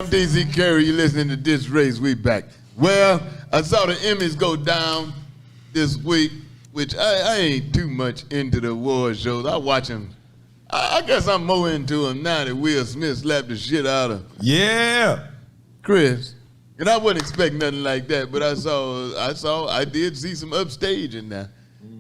I'm DZ Curry. You listening to DisRace? We back. Well, I saw the Emmys go down this week, which I ain't too much into the award shows. I watch them. I guess I'm more into them now that Will Smith slapped the shit out of Chris. And I wouldn't expect nothing like that, but I did see some upstaging now.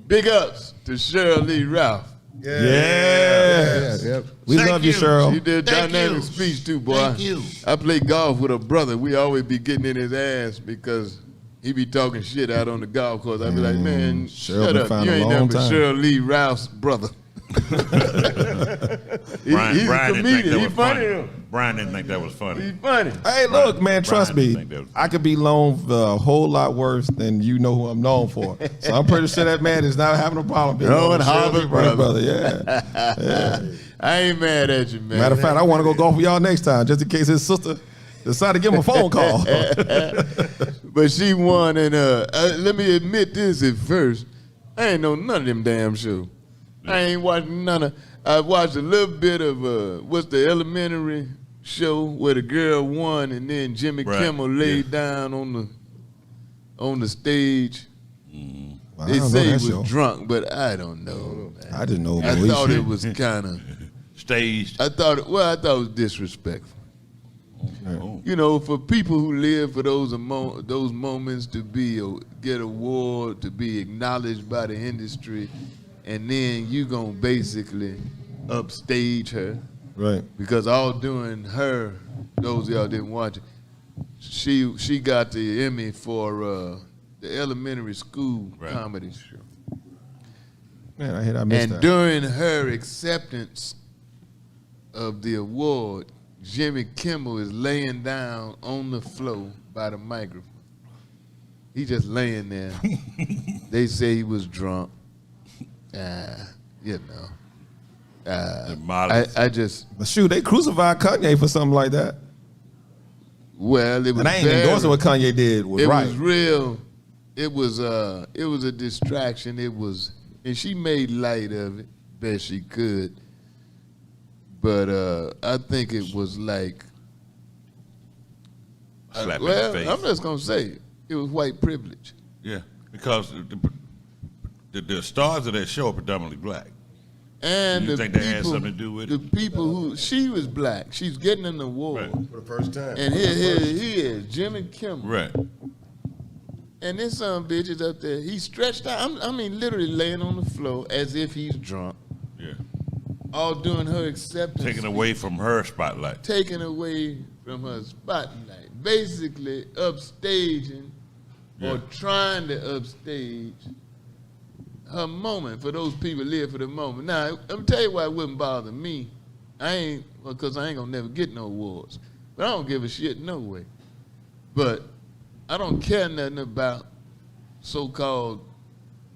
Big ups to Cheryl Lee Ralph. Yeah. We love you, Cheryl. She did a dynamic speech too, boy. Thank you. I play golf with a brother. We always be getting in his ass because he be talking shit out on the golf course. I be like, man, shut up. You ain't nothing but Cheryl Lee Ralph's brother. He's a comedian. He's funny. Brian didn't think that was funny. He's funny. Hey, look, man, trust me. I could be known for a whole lot worse than you know who I'm known for. So I'm pretty sure that man is not having a problem being and Harper brother. Yeah. I ain't mad at you, man. Matter of fact, I want to go golf with y'all next time, just in case his sister decided to give him a phone call. But she won, and let me admit this at first. I ain't know none of them damn shows. I ain't watching none of. I watched a little bit of what's the elementary show where the girl won, and then Jimmy Kimmel laid down on the stage. Well, they say he was drunk, but I don't know. Man. I didn't know. I thought it was kind of staged. I thought it was disrespectful. Oh. You know, for people who live for those moments to get award, to be acknowledged by the industry. And then you gonna basically upstage her, right? Because all doing her, those of y'all didn't watch it. She got the Emmy for the elementary school comedy show. Man, I missed that. And during her acceptance of the award, Jimmy Kimmel is laying down on the floor by the microphone. He just laying there. They say he was drunk. I just. But shoot, they crucified Kanye for something like that. Well, it was. And I ain't endorsing what Kanye did. Was right. It was real. It was a distraction. And she made light of it best she could. But I think it was like. Slap in the face. I'm just gonna say it was white privilege. Yeah, because the stars of that show are predominantly black. And you think that had something to do with it? The people who she was black, she's getting an award for the first time. And here he is, Jimmy Kimmel. Right. And this son bitch is up there. He's stretched out. I mean, literally laying on the floor as if he's drunk. Yeah. All doing her acceptance. Taking away from her spotlight. Taking away from her spotlight. Basically upstaging or trying to upstage her moment for those people live for the moment. Now, I'm gonna tell you why it wouldn't bother me. Because I ain't gonna never get no awards. But I don't give a shit no way. But I don't care nothing about so-called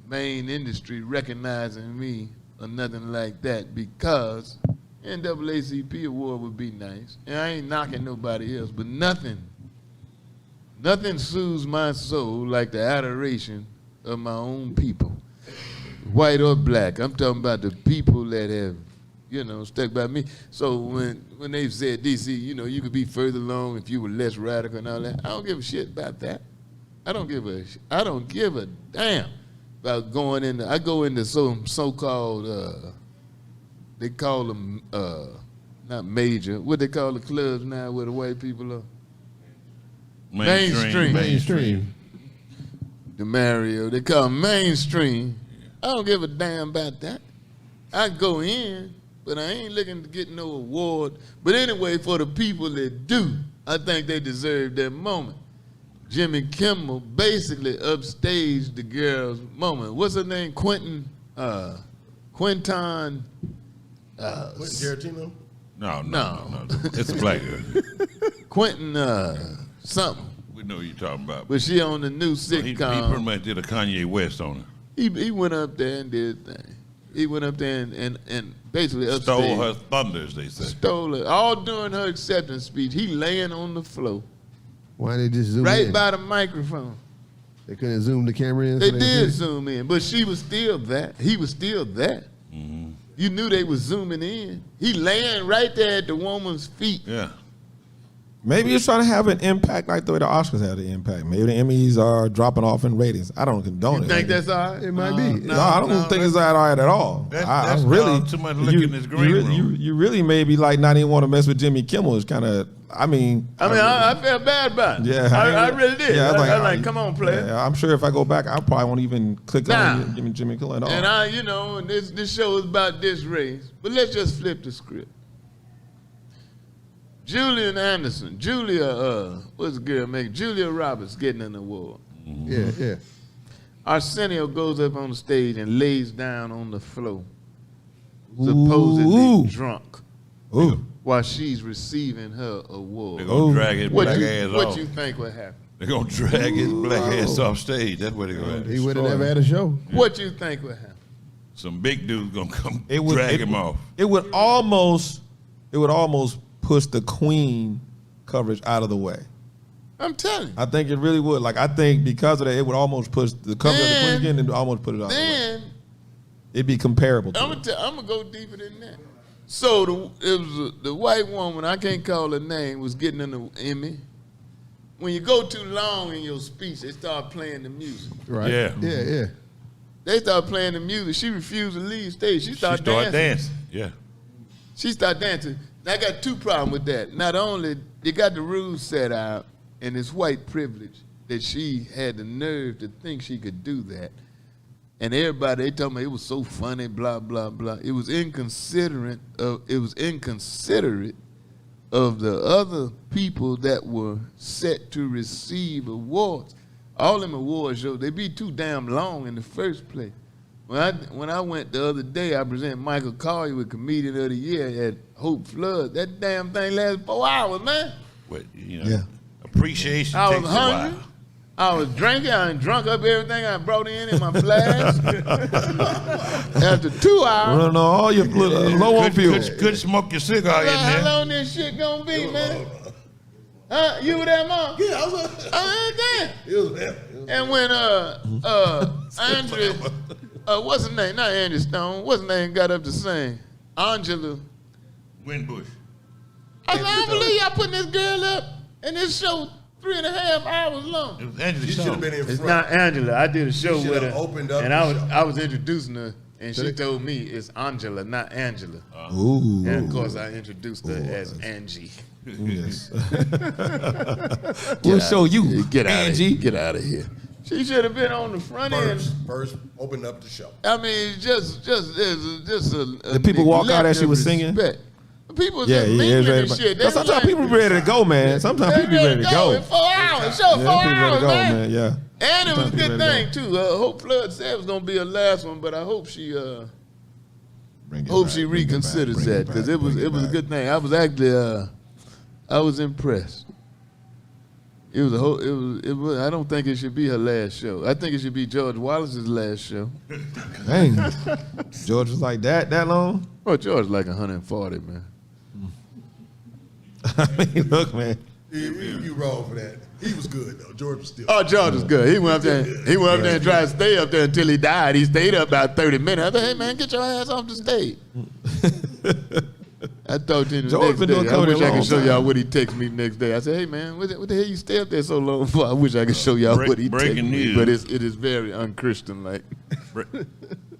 main industry recognizing me or nothing like that, because NAACP award would be nice. And I ain't knocking nobody else, but nothing soothes my soul like the adoration of my own people. White or black. I'm talking about the people that have, stuck by me. So when they said, DC, you could be further along if you were less radical and all that, I don't give a shit about that. I don't give a damn about going into. I go into so-called, they call them not major. What they call the clubs now where the white people are? Mainstream. The Mario. They call them mainstream. I don't give a damn about that. I go in, but I ain't looking to get no award. But anyway, for the people that do, I think they deserve that moment. Jimmy Kimmel basically upstaged the girl's moment. What's her name? Quentin Quentin Tarantino? No. It's a black girl. Quentin something. We know who you're talking about. But she on the new sitcom. He pretty much did a Kanye West on her. He went up there and did his thing. He went up there and basically upstaged. Stole her thunder, as they say. Stole her. All during her acceptance speech, he laying on the floor. Why they just zoom in? Right by the microphone. They couldn't zoom the camera in? They did zoom in, but she was still there. He was still there. Mm-hmm. You knew they was zooming in. He laying right there at the woman's feet. Yeah. Maybe it's trying to have an impact like the way the Oscars had an impact. Maybe the Emmys are dropping off in ratings. I don't condone You it. think that's all right? It might be. No, I don't think it's that all right at all. That's really too much look in this green room. You really maybe like not even want to mess with Jimmy Kimmel. It's kind of. I felt bad about it. Yeah, I really did. Yeah, I was like, come on, player. Yeah, I'm sure if I go back, I probably won't even click on Jimmy Kimmel at all. And this show is about DisRace, but let's just flip the script. Julia what's the girl make? Julia Roberts getting an award. Yeah. Arsenio goes up on the stage and lays down on the floor, supposedly drunk, while she's receiving her award. They're going to drag his black ass off. What you think would happen? They're going to drag his black ass off stage. That's what they're going to do. He would have never had a show. What you think would happen? Some big dude's going to come drag him off. It would almost push the Queen coverage out of the way. I'm telling you. I think it really would. Like, I think because of that, it would almost push the coverage of the Queen again and almost put it out of the way. Then It'd be comparable to I'm gonna go deeper than that. So it was the white woman, I can't call her name, was getting an Emmy. When you go too long in your speech, they start playing the music. Right. Yeah. They start playing the music. She refused to leave stage. She started dancing. Yeah. She started dancing. Now, I got two problems with that. Not only they got the rules set out, and it's white privilege that she had the nerve to think she could do that. And everybody, they told me it was so funny, blah, blah, blah. It was inconsiderate of the other people that were set to receive awards. All them award shows, they be too damn long in the first place. When I went the other day, I presented Michael Collier with Comedian of the Year at Hope Flood. That damn thing lasted 4 hours, man. But, appreciation I takes was a hungry. while. I was drinking. I drunk up everything I brought in my flask. After 2 hours. No, all your low on fuel. Could smoke your cigar in there. How long this shit gonna be, man? You were there, Mom? Yeah, I was there. It was there. And when Andrew, what's her name? Not Andy Stone. What's her name? Got up to sing. Angela. Windbush. I said, I don't believe y'all putting this girl up in this show 3.5 hours long. It was Angela You should have been in front. It's not Angela. I did a show You with should her, have opened up and the I was introducing her, and she told me it's Angela, not Angela. Ooh. And of course, I introduced her as Angie. Yes. We'll show you, Get out Angie. Get out of here. She should have been on the front end. First, open up the show. I mean, just a The people walk out as she neglect of was singing? respect. People Yeah, just yeah, mingling yeah. and shit. They Sometimes like- people be ready to go, man. Sometimes people be ready to go. In 4 hours. Show 4 Yeah, people ready hours, to go, man. man. Yeah. And it was a Sometimes good people ready thing to too. Hope Flood said it was gonna be her last one, but I hope she Bring it hope back, she bring it back, reconsiders bring that because it was a back. good thing. I was actually I was impressed. It was I don't think it should be her last show. I think it should be George Wallace's last show. Dang. George was like that long? Oh, George like 140, man. I mean, look, man. You wrong for that. He was good though. George was still. Oh, George was good. He went up there. He went up there and tried to stay up there until he died. He stayed up about 30 minutes. I said, "Hey man, get your ass off the stage." I talked to him the George next been day. doing I comedy wish a I long could show time. y'all what he texted me the next day. I said, "Hey man, what the hell you stay up there so long for?" I wish I could show y'all what he texted Breaking me, news. but it is very unchristian like.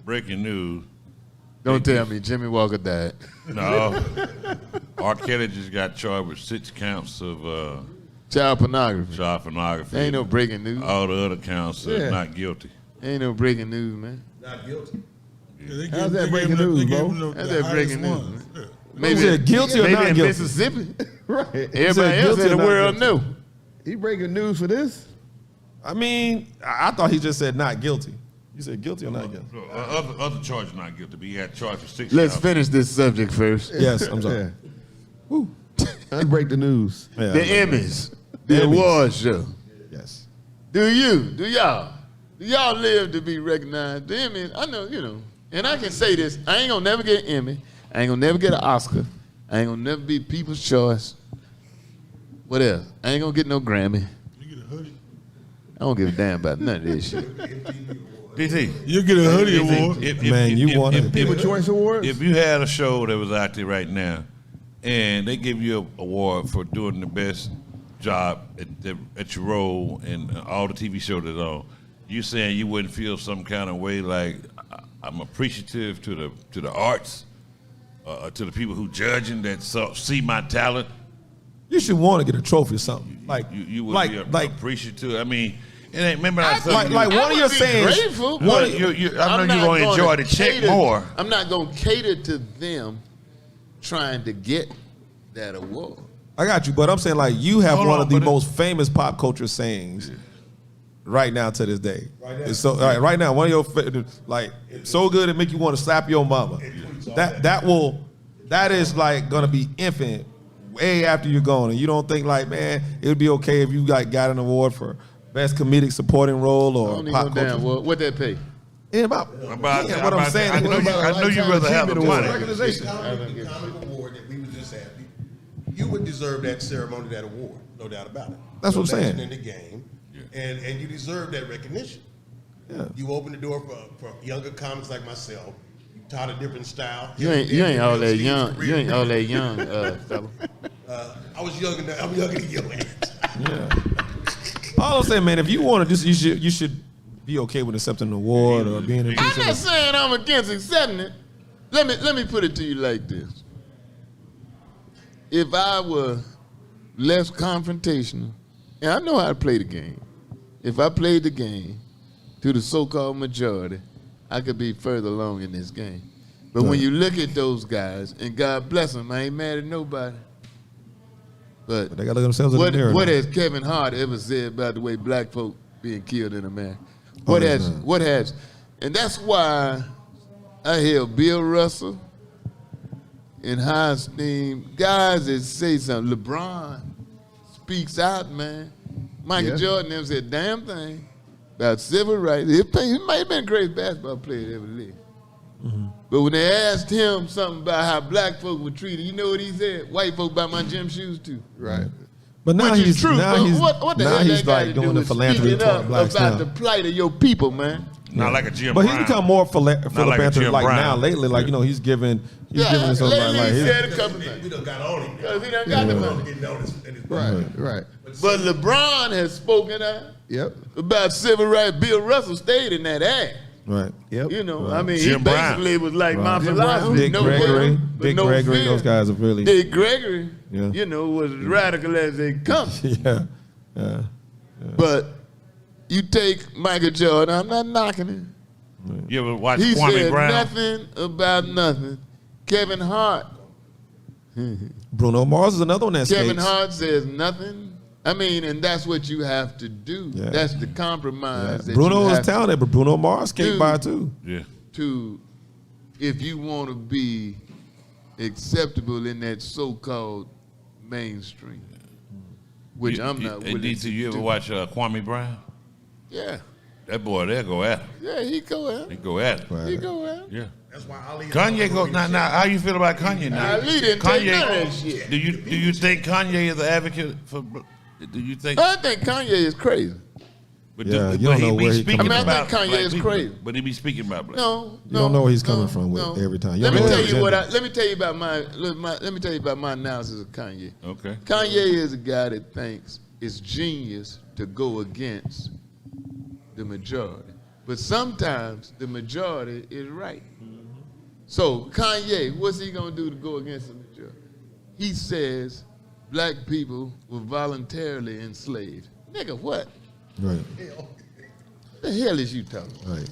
Breaking news. Don't tell me Jimmy Walker died. No. R. Kelly just got charged with 6 counts of Child pornography. child pornography. Ain't no breaking news. All the other counts are Yeah. not guilty. Ain't no breaking news, man. Not guilty. How's that breaking news, bro? That's that breaking news. Maybe is it guilty or maybe not in guilty? Mississippi. Right. Everybody else guilty in the or not world guilty? knew. He breaking news for this? I mean, I thought he just said not guilty. You said guilty or not guilty? Other charges not guilty, but he got charged for 6 Let's counts. finish this subject first. Yes, I'm sorry. Yeah. Unbreak the news. Yeah, The Emmys, the Emmys. award show. Yes. Do y'all live to be recognized? The Emmys, I know, and I can say this, I ain't gonna never get an Emmy. I ain't gonna never get an Oscar. I ain't gonna never be People's Choice. What else? I ain't gonna get no Grammy. You get a hoodie. I don't give a damn about none of this shit. DT. You get a hoodie award. Man, you won it. People Choice Awards? If you had a show that was out there right now and they give you an award for doing the best job at your role in all the TV shows that's on. You saying you wouldn't feel some kind of way like I'm appreciative to the arts, to the people who judging that see my talent? You should want to get a trophy or something. Like you would be appreciative. I mean, it ain't. Remember I said like one of your sayings. Grateful, I know you're gonna enjoy the check more. I'm not gonna cater to them trying to get that award. I got you, but I'm saying like you have one of the most famous pop culture sayings right now to this day. Right now, one of your so good it make you want to slap your mama. That is like gonna be infinite way after you're gone, and you don't think like, man, it would be okay if you got an award for best comedic supporting role or pop culture. What that pay? Yeah, what I'm saying. I know you rather have the money. Organization. The comic award that we were just at, you would deserve that ceremony, that award, no doubt about it. That's what I'm saying. In the game, and you deserve that recognition. Yeah. You opened the door for younger comics like myself. You taught a different style. You ain't all that young. You ain't all that young, fella. I was younger than your ass. Yeah. All I'm saying, man, if you want to, you should be okay with accepting an award or being in. I'm not saying I'm against accepting it. Let me put it to you like this. If I were less confrontational, and I know how to play the game. If I played the game to the so-called majority, I could be further along in this game. But when you look at those guys, and God bless them, I ain't mad at nobody. But they got to look themselves in the mirror. What has Kevin Hart ever said about the way black folk being killed in America? What has, and that's why I hear Bill Russell in high esteem guys that say something. LeBron speaks out, man. Michael Jordan never said a damn thing about civil rights. He might have been the greatest basketball player that ever lived. Mm-hmm. But when they asked him something about how black folk were treated, you know what he said? White folk buy my gym shoes too. Right. But now he's true. What the hell he's like doing the philanthropy for blacks about the plight of your people, man. Not like a Jim But Brown. he's become more philanthropic like now lately. Like, you know, he's giving something like he said a couple things. We done got on him. Because he done got the money. Right. But LeBron has spoken out about civil rights. Bill Russell stayed in that act. Right. Yep. You know, right. I mean, Jim he basically was like my Jim philosophy. Dick Gregory, fear. those guys are really. Dick Gregory, you know, was as radical as they come. Yeah. But you take Michael Jordan, I'm not knocking him. You ever watch He Kwame said Brown? nothing about nothing. Kevin Hart. Bruno Mars is another one that Kevin skates. Hart says nothing. I mean, and that's what you have to do. Yeah. That's the compromise. That Bruno you is have talented, but Bruno Mars skate by too. Yeah. to, if you want to be acceptable in that so-called mainstream, which I'm not willing to you ever do. watch Kwame Brown? Yeah. That boy there go at it. Yeah, he go at He it. go at it. He go at it. Yeah. That's why Ali. Kanye goes now. How you feel about Kanye now? Ali didn't take none of that shit. Do you think Kanye is an advocate for? Do you think? I think Kanye is crazy. But Yeah, but you don't he know be where he speaking coming from. I about think Kanye black is people. crazy. But he be speaking about black. No, You don't know where he's coming no, from with no. every time. You Let me don't know tell his you agenda. let me tell you about my analysis of Kanye. Okay. Kanye is a guy that thinks it's genius to go against the majority. But sometimes the majority is right. So Kanye, what's he gonna do to go against the majority? He says black people were voluntarily enslaved. Nigga, what? Right. The hell is you talking about?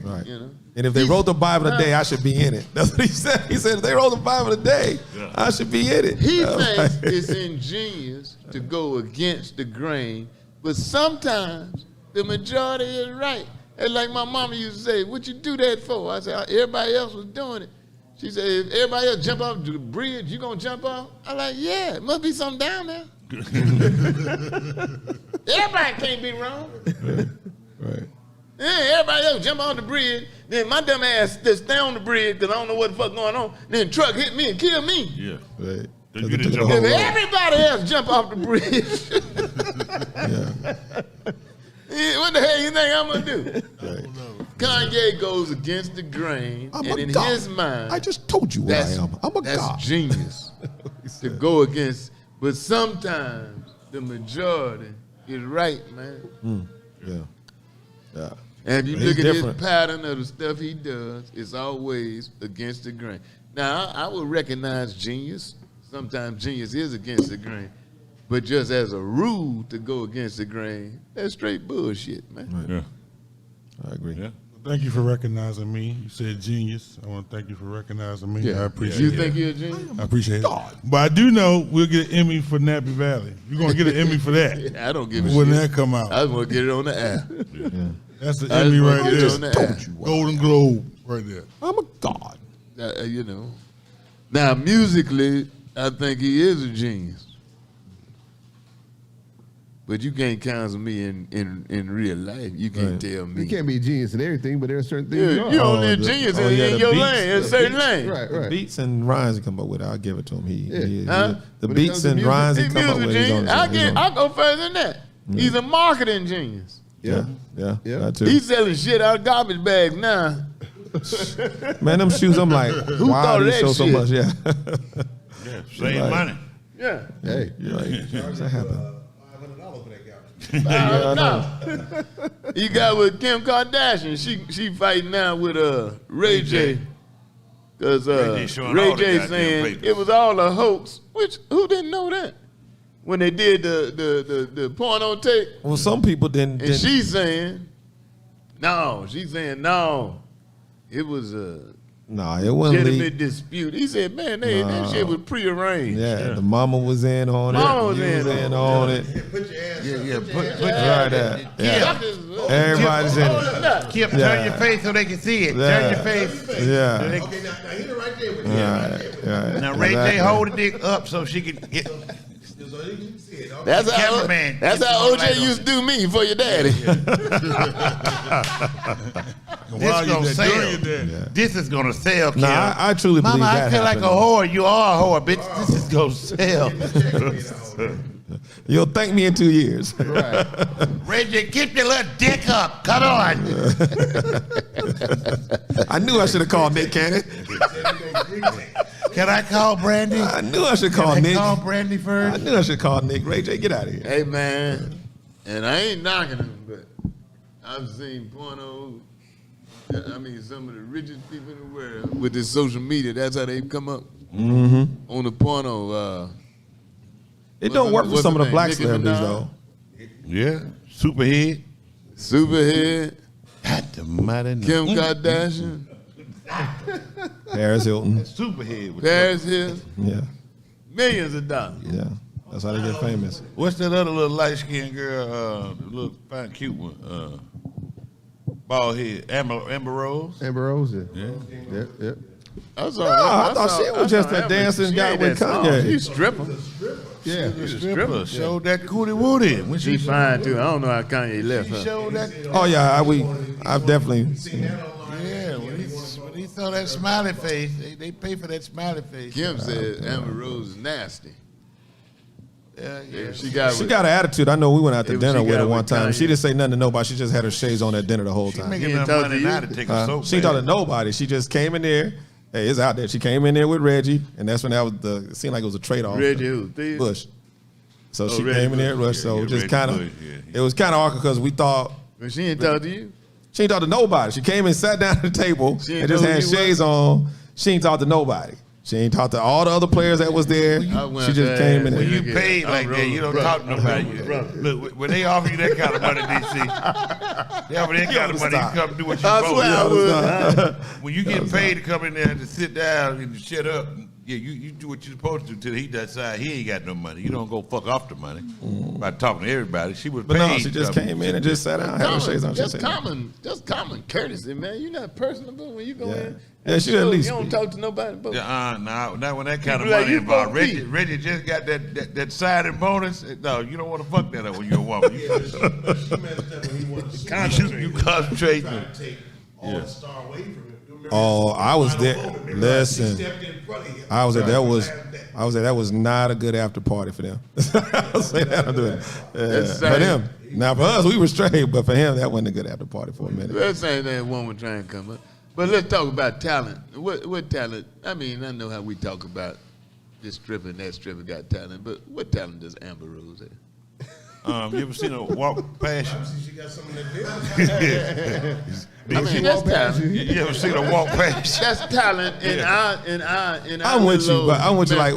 Right. You know? And if they wrote the Bible today, I should be in it. That's what he said. He said if they wrote the Bible today, I should be in it. He thinks it's ingenious to go against the grain, but sometimes the majority is right. And like my mama used to say, what you do that for? I said, everybody else was doing it. She said, if everybody else jump off the bridge, you gonna jump off? I like, yeah, it must be something down there. Everybody can't be wrong. Right. Yeah, everybody else jump off the bridge. Then my dumb ass just stay on the bridge because I don't know what the fuck going on. Then the truck hit me and kill me. Yeah. Right. You didn't jump If off. everybody else jump off the bridge, what the hell you think I'm gonna do? Kanye goes against the grain, I'm and a in god. his mind, I just told you what I am. I'm a that's god. genius. to go against. But sometimes the majority is right, man. Yeah. And if you He's look at different. his pattern of the stuff he does, it's always against the grain. Now, I would recognize genius. Sometimes genius is against the grain. But just as a rule to go against the grain, that's straight bullshit, man. Yeah. I agree. Yeah. Thank you for recognizing me. You said genius. I want to thank you for recognizing me. I appreciate You it. think you're a genius? I appreciate it. But I do know we'll get an Emmy for Nappy Valley. You're going to get an Emmy for that. I don't give a When shit. that come out. I just want to get it on the air. That's the I Emmy just wanna right get it there. on the air. Golden Globe right there. I'm a god. You know. Now, musically, I think he is a genius. But you can't counsel me in real life. You can't tell me. You can't be a genius in everything, but there are certain things Yeah, you you're are. only a genius oh, in yeah, the your beats, lane, in a certain lane. Right, right. Beats and rhymes he come up with, I'll give it to him. Huh? The When it beats comes to and music, rhymes he He's come up music with. He's on genius. his own. I'll go further than that. He's a marketing genius. Yeah. Yeah. That too. He's selling shit out of garbage bags now. Man, them shoes, I'm like, why thought do of they show that so shit? much? Yeah. Yeah. Save Right. money. Yeah. Hey. You're like, how's that happen? $500 for that garbage. No. He got with Kim Kardashian. She fighting now with Ray J. Because Ray J showing Ray all the J goddamn saying papers. it was all a hoax. Which who didn't know that? When they did the porno tape, Well, some people didn't. and she's saying no. She's saying no. It was a Nah, it wasn't legitimate leaked. dispute. He said, man, that shit was prearranged. Yeah, the mama was in on it. Mama was you in on it. Put your ass Yeah. up. Put Right there. Yeah. Everybody's in it. Kip, Yeah. turn your face so they can see it. Yeah. Turn your face. Yeah. Okay, now hit it right there with you. Right there with you. Right. Now Ray J hold the dick up so she can get. So you can see it. Okay. That's how Cameraman, that's get how the light OJ on used to do me for your daddy. While you gonna there, sell. during your day. This is gonna sell, Kim. Nah, I truly believe Mama, that I feel like happened. a whore. You are a whore, bitch. This is gonna sell. You'll thank me in 2 years. Ray J, keep your little dick up. Come on. I knew I should have called Nick Cannon. Can I call Brandy? I knew I should call Can I Nick. call Brandy I first? knew I should call Nick. Ray J, get out of here. Hey man, and I ain't knocking him, but I've seen porno. I mean, some of the richest people in the world with this social media. That's how they come up on the porno. It don't work for what's some her of the name? black Nicki celebrities Minaj? though. Yeah. Superhead. Superhead, God the mighty Kim Kardashian, Paris Hilton. Superhead. Paris Hilton, Yeah, millions of dollars. yeah. That's how they get famous. What's that other little light skinned girl? The little fine, cute one. Bald head. Amber Rose. Amber Rose. Yeah. Yep. I thought she was just a dancing guy with Kanye. She's stripper. Yeah. Stripper. Showed that cootie woody. When She fine too. I don't know how Kanye left she her. showed that. Oh yeah, I've definitely. Yeah, when he saw that smiley face, they pay for that smiley face. Kim said Amber Rose is nasty. Yeah. She got She got an attitude. I know we went out to If dinner she with her got one with time. Kanye. She didn't say nothing to nobody. She just had her shades on at dinner the whole She time. making He ain't enough talk money to now you? to take a soap She ain't talking to bath. nobody. She just came in there. Hey, it's out there. She came in there with Reggie, and that's when it seemed like it was a trade-off. Reggie who? Steve? Bush. So she Reggie came in there Bush. rushed. So Yeah, just Reggie kind of, Bush, yeah. it was kind of awkward because we thought But she ain't talk to you? she ain't talk to nobody. She came and sat down at the table She ain't and just know who had you shades on. She ain't talk to nobody. She ain't talk to all the other players that was there. I went She just there came in and there. When you Yeah, paid I'm like that, you don't rolling, talk to brother. nobody. I'm rolling, Look, when they offer you that kind of money, DC, they offer that kind of money, you stop. come do what you I supposed swear I to. would. When you get paid to come in there and to sit down and shut up, yeah, you do what you're supposed to till he decide he ain't got no money. You don't go fuck off the money by talking to everybody. She was But paid. no, she just to come came in and just sat down, had her shades on. She Just said, just common courtesy, man. You're not personable when you go Yeah. in. Yeah, she at least You don't speak. talk to nobody. But Yeah, not when that kind of People like money you involved. supposed to Reggie just got that signing bonus. No, you don't want to fuck that up when you're a woman. She messed up when he wanted to You concentrate. try to take all the star away from him. You remember Oh, I was Final there. moment, remember? Listen. She stepped in front of him. I was there. That was Last day. that was not a good after party for them. I'll say that. I'm doing. That's For sad. them. Now for us, we were straight, but for him, that wasn't a good after party for a minute. that same thing woman trying to come up. But let's talk about talent. What talent? I mean, I know how we talk about this stripper and that stripper got talent, but what talent does Amber Rose have? You ever seen her walk past you? She got something that I mean, that's talent. You ever seen her walk past you? That's talent in our I'm with you, but I'm with you like,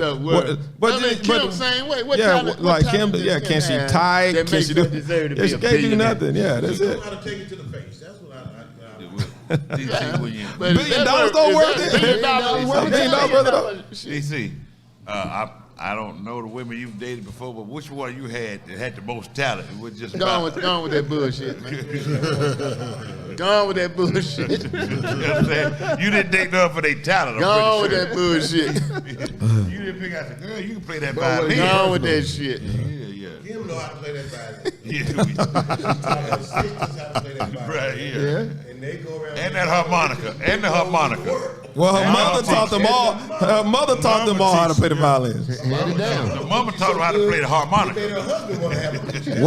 but I mean, Kim same way. What yeah, talent, like what Kim, talent yeah, does can she have type? that Can makes she her do? deserve to Yeah, be she a can't do billionaire? nothing. Yeah, that's She it. know how to take it to the face. That's what DC, when you, But $1 billion don't worth it. $1 billion $1 billion worth it. DC, I don't know the women you've dated before, but which one you had that had the most talent? It was just Gone with that bullshit, man. Gone with that bullshit. You know what I'm saying? You didn't date them for their talent. Gone with I'm that bullshit. pretty sure. You didn't pick out the girl. You can play that violin. Gone with that shit. Yeah. Kim know how to play that violin. Yeah. She taught her sisters how to play that violin. Right, yeah. And they go around. And that harmonica. And the harmonica. Well, her mother taught them all. Her mother taught them all how to play the violin. Hand it down. The mama taught them how to play the harmonica. Her husband want to have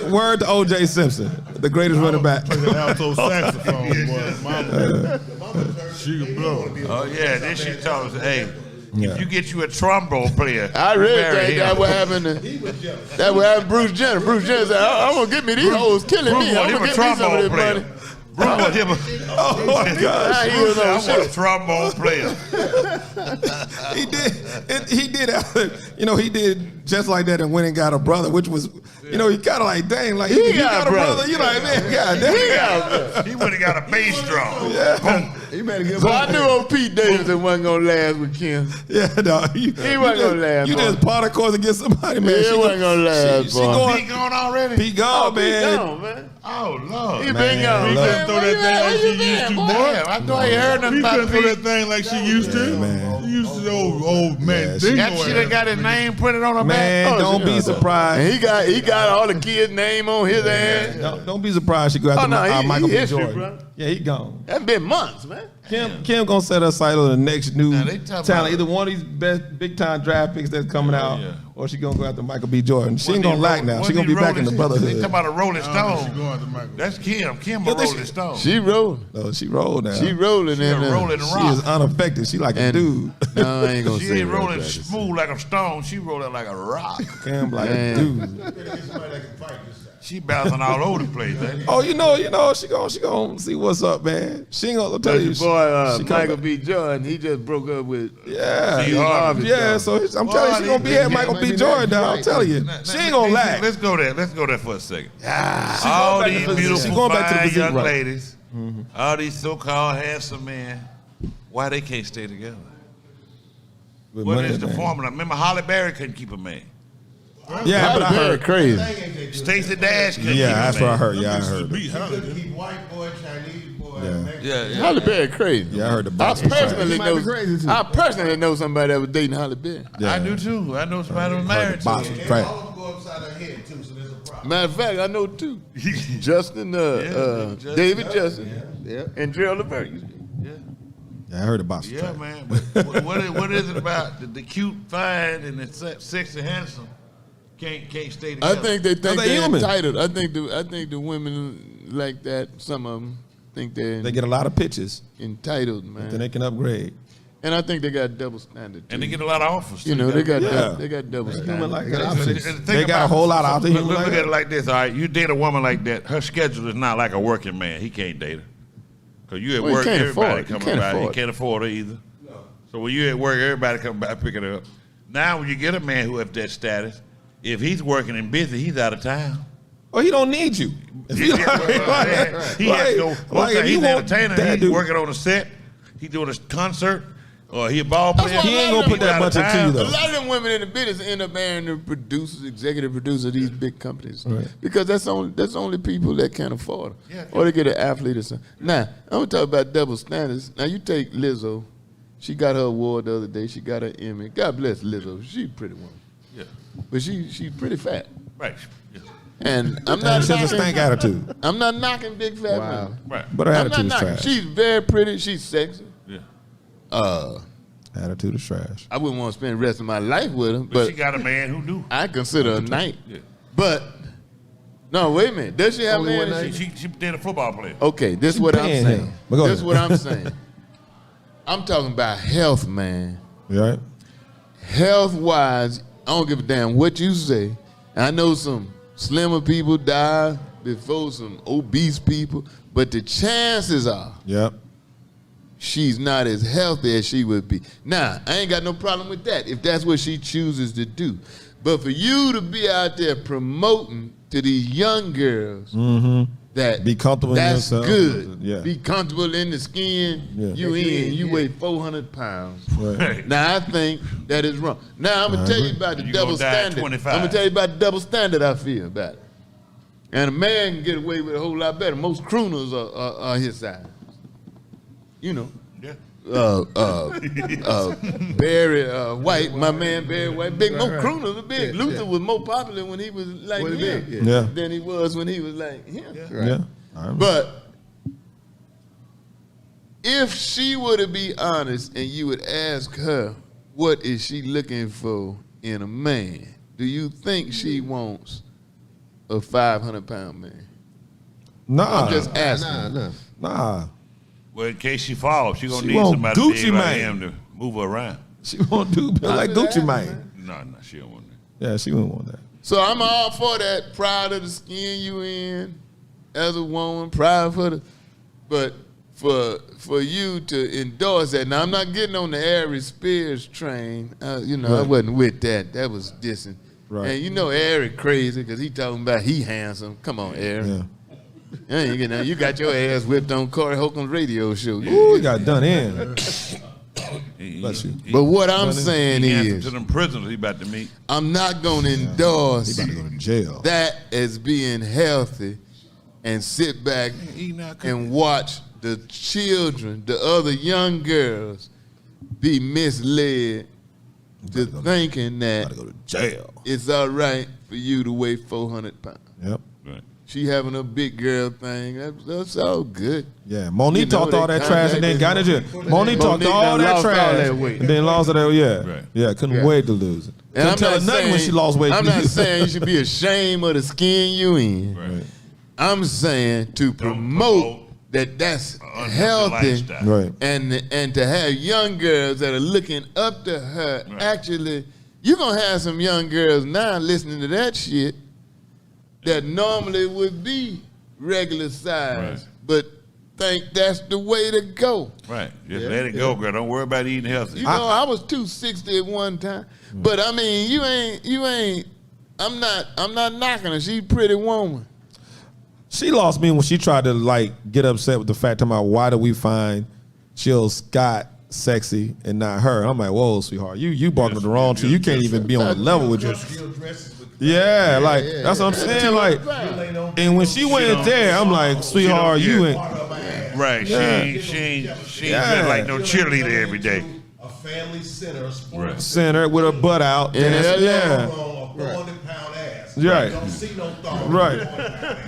a Word to O.J. Simpson, the greatest running back. Play the alto saxophone, boy. Mama, she can blow. Oh, yeah. Then she told us, hey, Yeah. if you get you a trombone player, I really marry think him. that what happened to that what happened to Bruce Jenner. Bruce Jenner said, I'm gonna get me these hoes killing Bruce me. I'm want him gonna a get me some of trombone this player. money. Bruce want him a... Oh my Now gosh, he Bruce was said, on I want a shit. trombone player. he did. He did just like that and went and got a brother, which was, he kind of like, dang, like he got a brother. You like, man, God damn. He would have got a bass drum. Yeah. He better get So I knew old Pete Davidson wasn't gonna last with Kim. Yeah, no, He wasn't gonna last. You boy. just part of course and get somebody, man. He wasn't gonna last. She boy. going. He gone already? Pete gone, Pete man. gone, man. Oh, Lord. He Man, been gone. he Man, couldn't throw that thing like she used to, boy. Damn, I thought he heard nothing He about couldn't throw Pete. that thing like she used to. man. She used to old man. Yeah, Dingo That shit ass. ain't got his name printed on her Man, back. don't be surprised. And he got all the kids' name on his ass. Don't be surprised she go after no, he Michael B. history, Jordan. bro. Yeah, he gone. That's been months, man. Kim gonna set her sight on the next new Now, they talking talent. about- Either one of these big time draft picks that's coming out, yeah. or she gonna go after Michael B. Jordan. She ain't Wasn't gonna he lack now. She wasn't gonna he be back in the Rolling- They brotherhood. talking about a Rolling I don't know if Stone. she going to Michael. That's Kim. Kim a Yeah, this- Rolling Stone. She rolling. No, she rolled now. She rolling in a there. rolling She rock. is unaffected. She like a dude. No, I ain't gonna She say ain't that, rolling brother. smooth like a stone. She rolling like a rock. Kim like a Man. dude. Better get somebody that can fight this side. She bouncing all over the place. Ain't Oh, she gonna see what's up, man. She ain't gonna tell That's you. your boy, she come Michael back. B. Jordan, he just broke up with Yeah, Steve Harvey. yeah. So I'm telling you, she gonna be at Michael B. Jordan. Now I'm telling you, she ain't gonna lack. Let's go there. Let's go there for a second. She All going back these to the physique. beautiful, She going back to the fine physique young route. ladies, all these so-called handsome men, why they can't stay together? With What money, is the man. formula? Remember, Holly Berry couldn't keep a man. Yeah, but I Halle Berry heard. crazy. Stacey Dash couldn't Yeah, keep that's a man. what I heard. Yeah, I heard. Beat Holly. Couldn't keep white boy, Chinese boy, Yeah. Mexican. Yeah, yeah. Halle Berry crazy. Yeah, I heard the I box was personally He might be know. crazy, too. I personally know somebody that was dating Halle Berry. Yeah. I do too. I know somebody who was married to box her. was And trash. all of them go upside her head too, so there's a problem. Matter of fact, I know two. Justin, Justin. David Justin, and Gerald Levert. Yeah, I heard the box was Yeah, trash. man. But what is it about the cute, fine, and the sexy, handsome can't stay I together? think they think they they're human. entitled. I think the women like that. Some of them think they're They get a lot of pitches, entitled, then man. they can upgrade. And I think they got double standard. and they too. get a lot of offers. You too. know, they got Yeah. they got double Human standard. like They got that. options. And the thing They got a about- whole lot out there. Look, human look like at it that. like this, all right? You date a woman like that, her schedule is not like a working man. He can't date her. Because you at Well, you work, can't everybody afford it. You coming can't by. You afford it. can't afford her either. So when you at work, everybody come by picking her up. Now when you get a man who has that status, if he's working and busy, he's out of town. Oh, he don't need you. If he He has to go. like, if He's you an want entertainer. that He's dude, working on a set. He's doing a concert. Or he a ball That's player. why he ain't gonna put that much into you A though. lot of them women in the business end up marrying the producers, executive producers of these big companies, Right. because that's only people that can afford it, Yeah. or they get an athlete or something. Now I'm gonna talk about double standards. Now you take Lizzo, she got her award the other day. She got her Emmy. God bless Lizzo. She's a pretty woman, Yeah. but she's pretty fat. Right. Yeah. And I'm And not she has a stank knocking, attitude, I'm not knocking big fat Wow. women. Right. but her I'm not attitude is knocking. trash. She's very pretty. She's sexy. Yeah. Attitude is trash. I wouldn't want to spend the rest of my life with her, But but she got a man who do. I consider her nice. Yeah. But no, wait a minute. Does she have Only one man? night? She did a football player. Okay, this is She what I'm paying saying. him. But go This is ahead. what I'm saying. I'm talking about health, man. You all right? health-wise, I don't give a damn what you say. I know some slimmer people die before some obese people, but the chances are Yep. she's not as healthy as she would be. Now, I ain't got no problem with that if that's what she chooses to do. But for you to be out there promoting to these young girls that Be comfortable in that's yourself. good. Yeah. Be comfortable in the skin. Yeah. You weigh 400 pounds. Right. Now, I think that is wrong. Now, I'm going to tell you about the You double gonna die at standard. 25. I'm going to tell you about the double standard I feel about it. And a man can get away with a whole lot better. Most crooners are his size. You know. Yeah. Barry White, my man Barry White, big Mo crooners are big. Luther was more popular when he was like him Yeah. than he was when he was like him. Yeah. I remember. But if she were to be honest and you would ask her, what is she looking for in a man? Do you think she wants a 500-pound man? Nah. I'm just asking. Nah. Well, in case she falls, she gonna She need want somebody Gucci big like Mane. him to move her around. She won't do like Gucci Mane. No, she don't want that. Yeah, she wouldn't want that. So I'm all for that. Proud of the skin you in as a woman. Proud for the, but for you to endorse that. Now I'm not getting on the Ari Spears train. I wasn't with that. That was dissing. Right. And you know Ari crazy because he talking about he handsome. Come on, Ari. Yeah. You got your ass whipped on Corey Holcomb's radio show. Ooh, he got done in. Bless you. But what I'm saying He answered is, to them prisoners he about to meet. I'm not going to endorse He about to go to jail. that as being healthy and sit back and watch the children, the other young girls, be misled to thinking that Gotta go to jail. it's all right for you to weigh 400 pounds. Yep. Right. She having a big girl thing. That's all good. Yeah, Monique You know, talked all they that trash and then got in jail. Monique talked Monique all done that lost all trash that weight. and then lost it. Yeah, Right. yeah, couldn't Yeah. wait to lose it. And Couldn't tell her nothing when she lost weight. I'm not saying you should be ashamed of the skin you in. Right. I'm saying to promote that's unhealthy healthy, lifestyle. Right. and to have young girls that are looking up to her. Right. Actually, you're gonna have some young girls now listening to that shit that normally would be regular size, Right. but think that's the way to go. Right. Just let it go, girl. Don't worry about eating healthy. You know, I was 260 at one time, but I mean, you ain't. I'm not knocking her. She's a pretty woman. She lost me when she tried to like get upset with the fact about why do we find Jill Scott sexy and not her. I'm like, whoa, sweetheart, you barking up the wrong tree. You can't even be on a level with your. Yeah, like that's what I'm saying. Like, and when she went there, I'm like, sweetheart, you ain't. Right. Yeah. She ain't Yeah. just like no cheerleader every day. A family center, a sports Right. Center with her butt out. Yeah, That's- yeah. a 400-pound ass. Right. Don't see no thong. Right.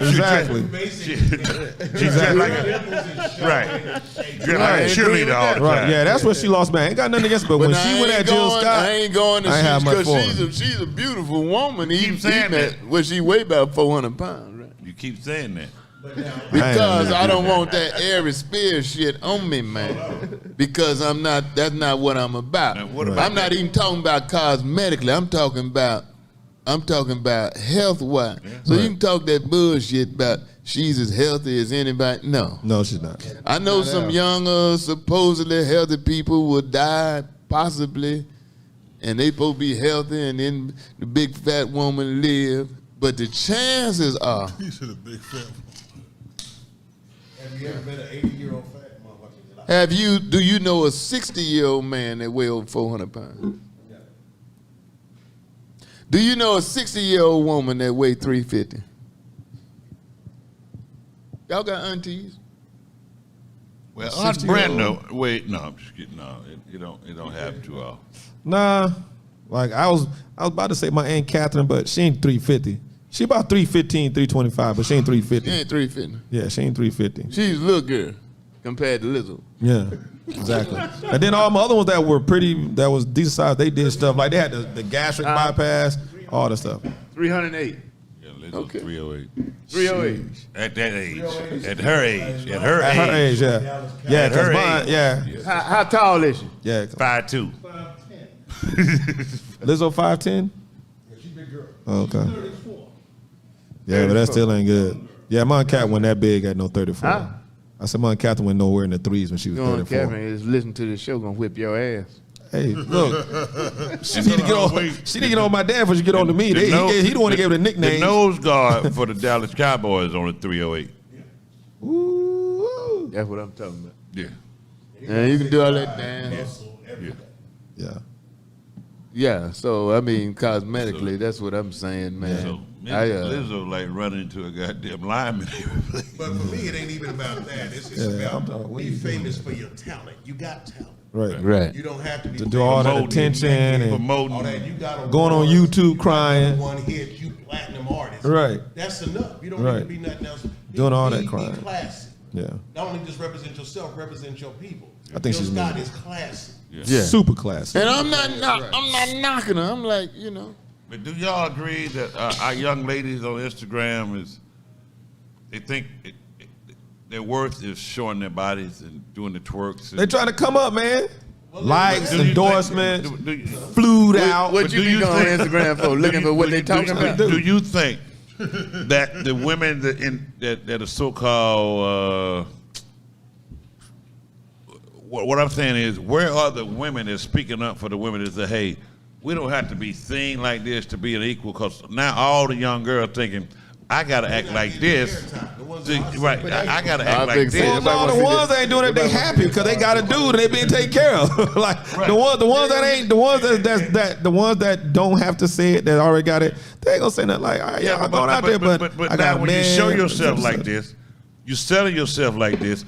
Exactly. Basically, Exactly. Right. Just like a cheerleader all the Right. time. Yeah, that's what she lost, man. Ain't got nothing against, but when now, she I went ain't at Jill going- Scott, I ain't going to I ain't have much for her. because she's a beautiful woman. Keep saying that. Well, she weigh about 400 pounds, right? You keep saying that. Because I don't want that Ari Spears shit on me, man. Because that's not what I'm about. Now, what about I'm not even talking about cosmetically. I'm talking about health wise. So you can talk that bullshit about she's as healthy as anybody. No. No, she's not. I know some younger, supposedly healthy people will die, possibly, and they supposed to be healthy, and then the big fat woman live. But the chances are, He said a big fat. have you ever been an 80-year-old fat motherfucker? do you know a 60-year-old man that weigh over 400 pounds? Do you know a 60-year-old woman that weigh 350? Y'all got aunties? Well, Aunt Brenda, wait, no, I'm just kidding. No, it don't happen too often. Nah, like I was about to say my Aunt Catherine, but she ain't 350. She about 315, 325, but she ain't 350. She ain't 350. Yeah, she ain't 350. She's a little girl compared to Lizzo. Yeah, exactly. And then all my other ones that were pretty, that was decent size, they did stuff like they had the gastric bypass, all the stuff. Yeah, 308. Lizzo's Okay. 308. 308. At that age, at her age, At her age, yeah, yeah, At her cause mine, age. yeah, How tall is she? yeah. 5'2". Lizzo 5'10"? Yeah, she's a big girl. Oh, okay. 34. Yeah, but that still ain't good. Yeah, Mom Cat wasn't that big at no 34. Huh? I said Mom Catherine went nowhere in the threes when she was You know, 34. Catherine is listening to this show, gonna whip your ass. Hey, look, she need to get on. She need to get on my dad before she get on to me. He the one that gave her the nickname. The nose guard for the Dallas Cowboys on the 308. Ooh. That's what I'm talking about. Yeah. And you can do all that dance. Yeah. Yeah. Yeah, so I mean, cosmetically, that's what I'm saying, man. So Lizzo like running into a goddamn lineman. But for me, it ain't even about that. It's Yeah, I'm about talking- what be you doing? famous for your talent. You got talent. Right. Right. You don't have to be To do all that Promoting, attention and promoting. all that. You got Going on awards, YouTube you got crying. One hit, you platinum artist. Right. That's enough. You don't Right. need to be nothing else. Doing all that Be crying. classy. Yeah. Not only just represent yourself, represent your people. I think Your she's Scott moving. is classy. Yeah. Super classy. And I'm not knocking her. I'm like, you know. But do y'all agree that our young ladies on Instagram they think their worth is showing their bodies and doing the twerks? They trying to come up, man. Likes, Do you think- endorsements, do you- flued out. What you do be you going on think- Instagram for? Looking for what they talking about? Do you think that the women that are so-called what I'm saying is, where are the women that's speaking up for the women that say, hey, we don't have to be seen like this to be an equal? Because now all the young girls thinking, I got to act like this. Right, I got to act like think so. this. Well, no, the ones that ain't doing it, they happy because they got a dude and they being taken care of. Like the ones that ain't, the ones the ones that don't have to say it, that already got it, they ain't gonna say nothing like, all right, I'm going out there, but I got now a when you man. show yourself like this, you selling yourself like this.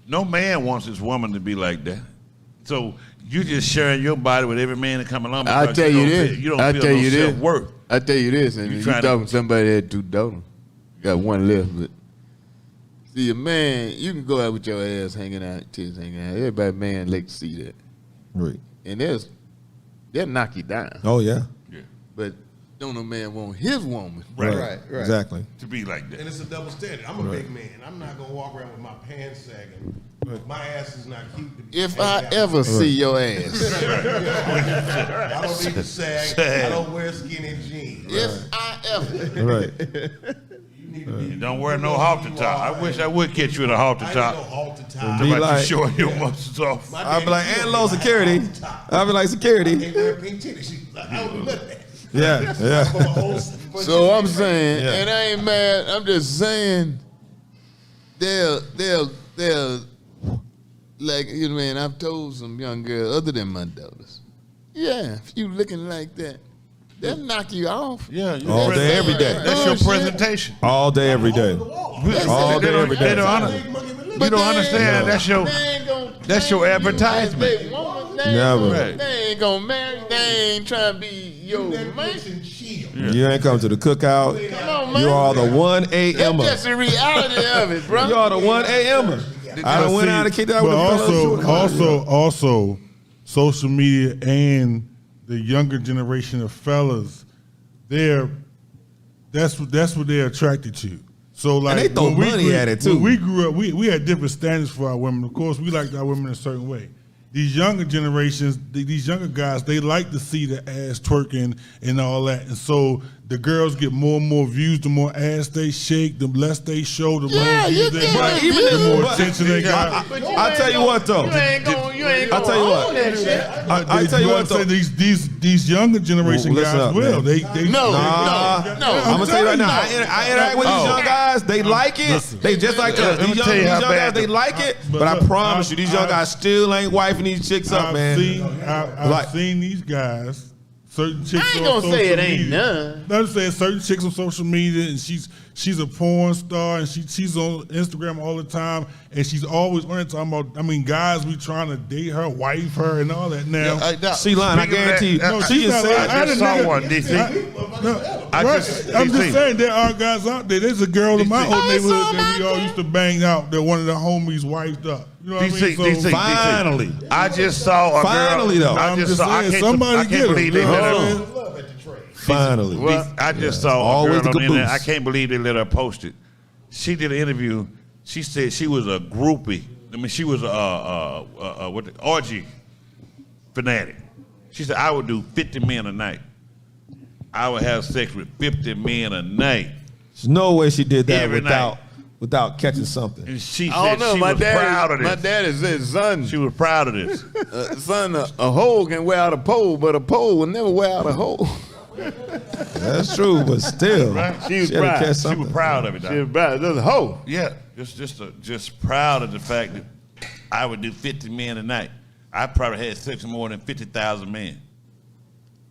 No man wants his woman to be like that. So you just sharing your body with every man that come along. I because tell you this. You don't I feel tell no you this. self-worth. I tell you this, and You you trying to- talking to somebody that do donor. You got one left, but see, a man, you can go out with your ass hanging out, tits hanging out. Everybody, man, like to see that, Right. and they'll knock you down. Oh yeah. But don't no man want his woman. Right. Exactly. To be like And that. it's a double standard. I'm a big man. I'm not gonna walk around with my pants sagging. My ass is not cute to be. If I ever see your ass, I don't need to sag. I don't wear skinny jeans. if I ever, Right. You need to be. Don't wear no halter top. I wish I would catch you in a halter I ain't no top. halter top. Be About like- you showing your muscles off. My I'll be daddy like, still and be low like, security. halter top. I'll be like, I security. can't wear pink titties. She's like, I don't do that. Yeah. Yeah. so I'm saying, Yeah. and I ain't mad. I'm just saying, they'll like, you know, man. I've told some young girls other than my daughters, yeah, if you looking like that, they'll knock you off. Yeah, you All day, every day. That's your presentation. All day, every day. All day, every day. They don't But don't they understand. ain't- That's your advertisement. They woman, they Never. Ain't Right. they ain't gonna marry. They ain't trying to be your man. Netflix and chill. You ain't come to the cookout. Come on, man. You are the 1 a.m. That's just the reality of it, bro. You are the 1 a.m. I done went out and kicked out with But the fellas. also, social media and the younger generation of fellas, that's what they're attracted to. So like, they throw when we money grew- at it, too. When we grew up, we had different standards for our women. Of course, we liked our women a certain way. These younger generations, these younger guys, they like to see the ass twerking and all that. And so the girls get more and more views. The more ass they shake, the less they show, the Yeah, more you views they get got, it, the more but- attention they got. But you I'll ain't tell you gonna- what, though. You ain't gonna I'll tell you what. own that shit. I tell you what, though. These younger generation Listen guys up, will. man. They No, Nah, no. I'm gonna tell you right now. I interact with these Oh. young guys. They like it. Listen. They just like us. Let me These tell you young how guys, bad they the- like it. But But I look, promise you, these young guys still ain't wifing these chicks up, man. I've Like- seen these guys. Certain chicks I ain't on gonna say social it ain't media. none. I'm saying certain chicks on social media, and she's a porn star, and she's on Instagram all the time, and she's always on it talking about. I mean, guys be trying to date her, wife her, and all that. Now, She lying. I Speaking of guarantee you. that, No, She she's just not lying. said. I just saw nigga- one, DC. I Right. just- I'm DC. just saying there are guys out there. There's a girl in my DC. old neighborhood saw that we my all girl. used to bang out. That one of the homies wifed up. You know what I mean? So, Finally. I just saw a girl. Finally, though. I I'm just just saw. I saying, can't, somebody I can't get 'em, believe they you know let what I'm her. saying? Love at the trade. Finally. I just saw a Always girl the on the internet. caboose. I can't believe they let her post it. She did an interview. She said she was a groupie. I mean, she was a orgy fanatic. She said, I would do 50 men a night. I would have sex with 50 men a night. There's no way she did that Every without catching something. And she I said don't know. she was proud of this. My daddy said, son, She was proud of this. son, a hole can wear out a pole, but a pole will never wear out a hole. That's true, but still, Right. She was had to proud. catch She She something. was proud of it. She Doc. was proud. That's a hole. Yeah, just proud of the fact that I would do 50 men a night. I probably had sex with more than 50,000 men.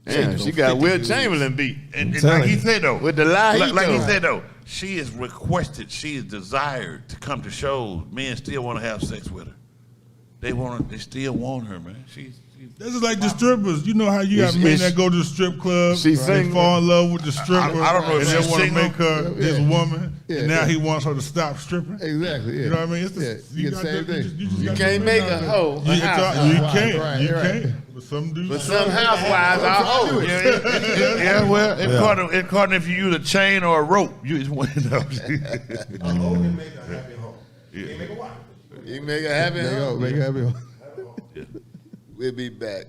Damn, she got Will Chamberlain beat. And telling like he you. said though, With the lie he like he told. said though, she is requested, she is desired to come to shows. Men still want to have sex with her. They still want her, man. She's This is like the strippers. You know how you got men that go to the strip club, She they single? fall in love with the stripper, I don't know if and she's they want to single. make her his woman, Yeah, and now yeah. he wants her to stop stripping. Exactly. Yeah. You know what I mean? It's Yeah, you get got the same that- thing. just You got can't that make thing a out there. hoe a You housewife. can't. Right, You right. can't. But some dudes. But some housewives are hoes. yeah, well, according if you use a chain or a rope, you just want to know. A hoe can make a happy home. You can't make a wife. You make her happy Make hoe. it happen. We'll be back.